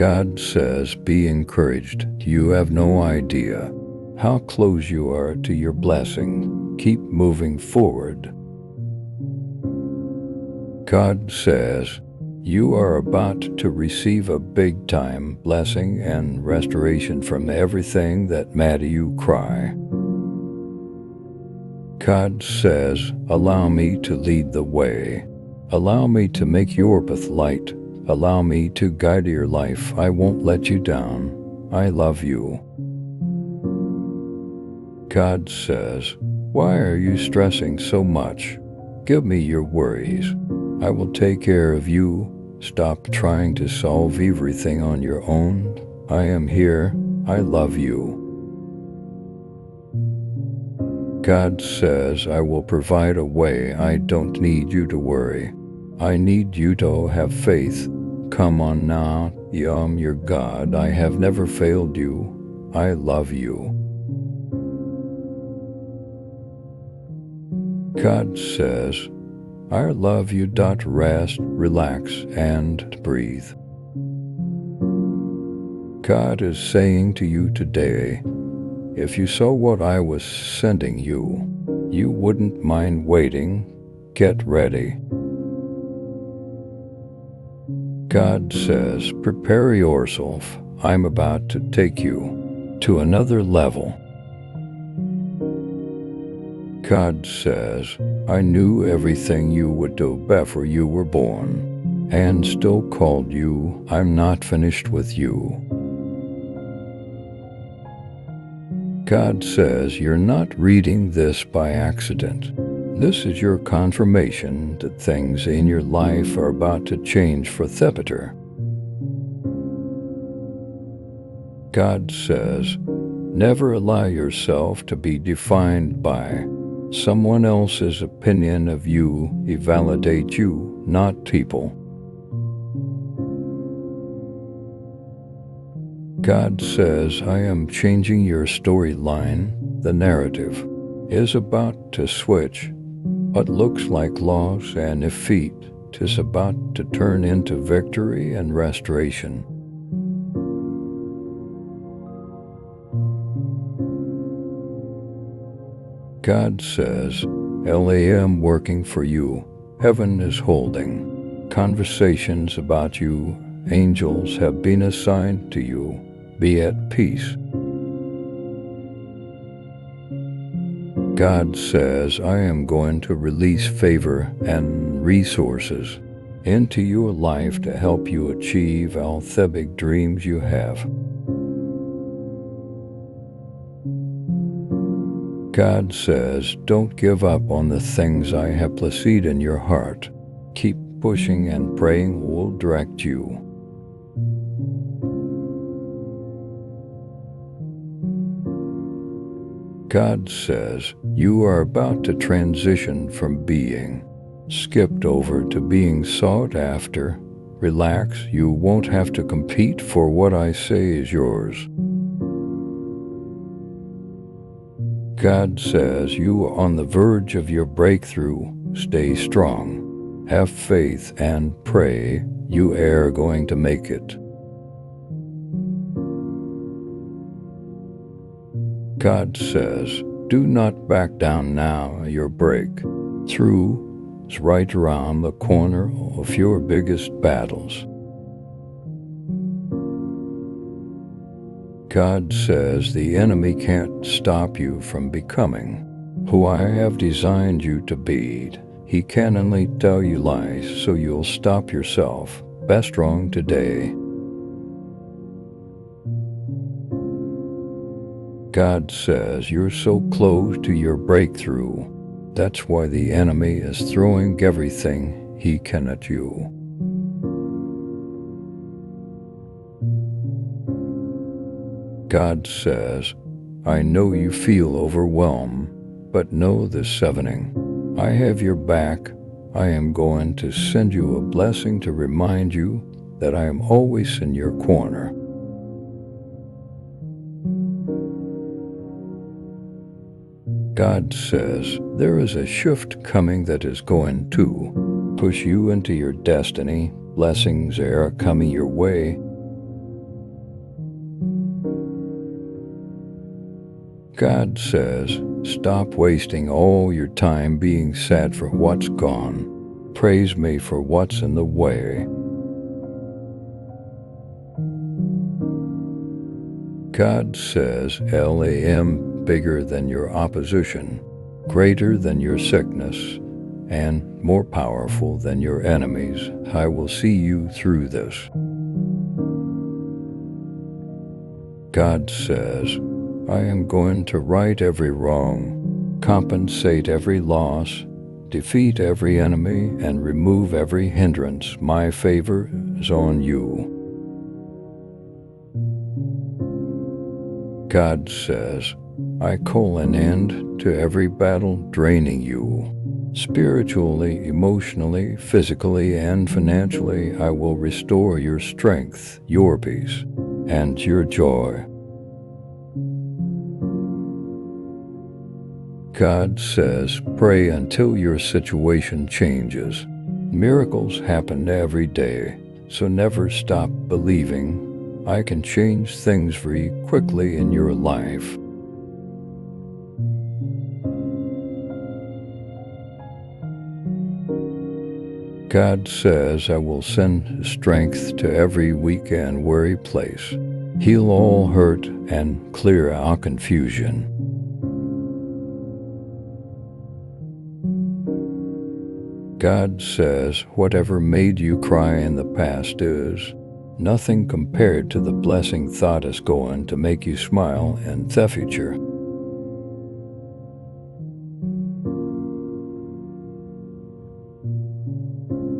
God says, be encouraged. You have no idea how close you are to your blessing. Keep moving forward. God says, you are about to receive a big-time blessing and restoration from everything that made you cry. God says, allow me to lead the way. Allow me to make your path light. Allow me to guide your life. I won't let you down. I love you. God says, why are you stressing so much? Give me your worries. I will take care of you. Stop trying to solve everything on your own. I am here. I love you. God says, I will provide a way. I don't need you to worry. I need you to have faith. Come on now. I'm your God. I have never failed you. I love you. God says, I love you. Rest, relax, and breathe. God is saying to you today, if you saw what I was sending you, you wouldn't mind waiting. Get ready. God says, prepare yourself. I'm about to take you to another level. God says, I knew everything you would do before you were born, and still called you. I'm not finished with you. God says, you're not reading this by accident. This is your confirmation that things in your life are about to change for the better. God says, never allow yourself to be defined by someone else's opinion of you. Validate you, not people. God says, I am changing your storyline. The narrative is about to switch. What looks like loss and defeat is about to turn into victory and restoration. God says, I'm working for you. Heaven is holding conversations about you. Angels have been assigned to you. Be at peace. God says, I am going to release favor and resources into your life to help you achieve all the big dreams you have. God says, don't give up on the things I have placed in your heart. Keep pushing and praying will direct you. God says, you are about to transition from being skipped over to being sought after. Relax, you won't have to compete for what I say is yours. God says, you are on the verge of your breakthrough. Stay strong. Have faith and pray. You are going to make it. God says, do not back down now. Your breakthrough is right around the corner of your biggest battles. God says, the enemy can't stop you from becoming who I have designed you to be. He can only tell you lies, so you'll stop yourself. Be strong today. God says, you're so close to your breakthrough. That's why the enemy is throwing everything he can at you. God says, I know you feel overwhelmed, but know this evening, I have your back. I am going to send you a blessing to remind you that I am always in your corner. God says, there is a shift coming that is going to push you into your destiny. Blessings are coming your way. God says, stop wasting all your time being sad for what's gone. Praise me for what's in the way. God says, LAM bigger than your opposition, greater than your sickness, and more powerful than your enemies. I will see you through this. God says, I am going to right every wrong, compensate every loss, defeat every enemy, and remove every hindrance. My favor is on you. God says, I call an end to every battle draining you. Spiritually, emotionally, physically, and financially, I will restore your strength, your peace, and your joy. God says, pray until your situation changes. Miracles happen every day, so never stop believing. I can change things very quickly in your life. God says, I will send strength to every weak and weary place, heal all hurt, and clear out confusion. God says, whatever made you cry in the past is nothing compared to the blessing thought is going to make you smile in the future.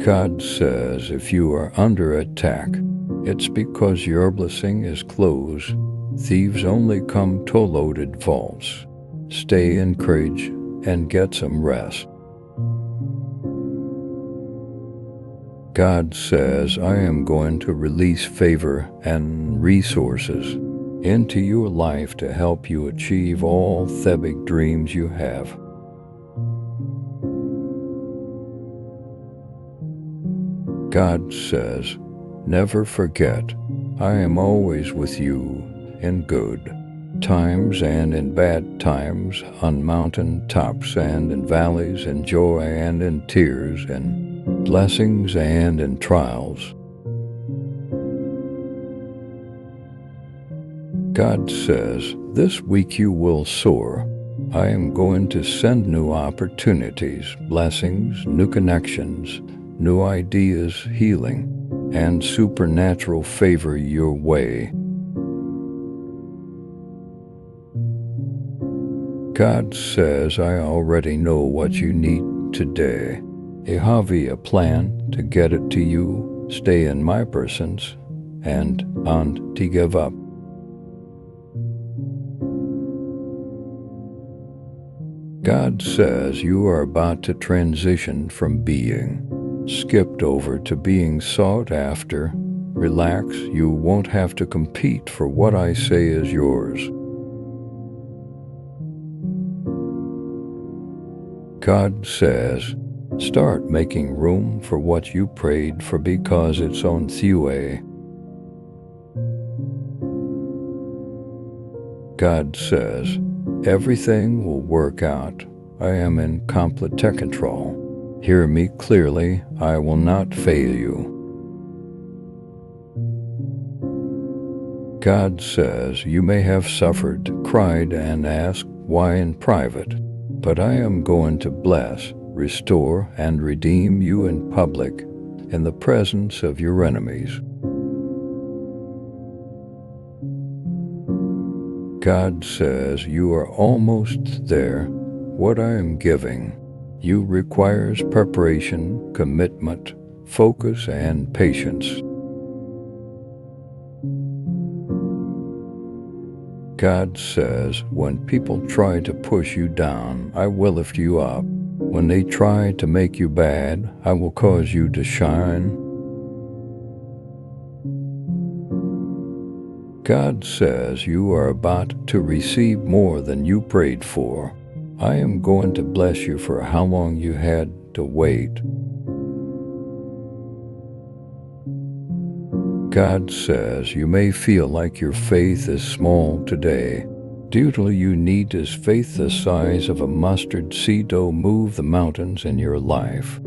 God says, if you are under attack, it's because your blessing is closed. Thieves only come to loaded vaults. Stay encouraged and get some rest. God says, I am going to release favor and resources into your life to help you achieve all the big dreams you have. God says, never forget, I am always with you in good times and in bad times, on mountain tops and in valleys, in joy and in tears, in blessings and in trials. God says, this week you will soar. I am going to send new opportunities, blessings, new connections, new ideas, healing, and supernatural favor your way. God says, I already know what you need today. I have a plan to get it to you. Stay in my presence and don't give up. God says you are about to transition from being skipped over to being sought after. Relax, you won't have to compete for what I say is yours. God says, start making room for what you prayed for because it's on the way. God says, everything will work out. I am in complete control. Hear me clearly, I will not fail you. God says, you may have suffered, cried, and asked why in private, but I am going to bless, restore, and redeem you in public, in the presence of your enemies. God says, you are almost there. What I am giving you requires preparation, commitment, focus, and patience. God says, when people try to push you down, I will lift you up. When they try to make you bad, I will cause you to shine. God says you are about to receive more than you prayed for. I am going to bless you for how long you had to wait. God says you may feel like your faith is small today, All you need is faith the size of a mustard seed to move the mountains in your life.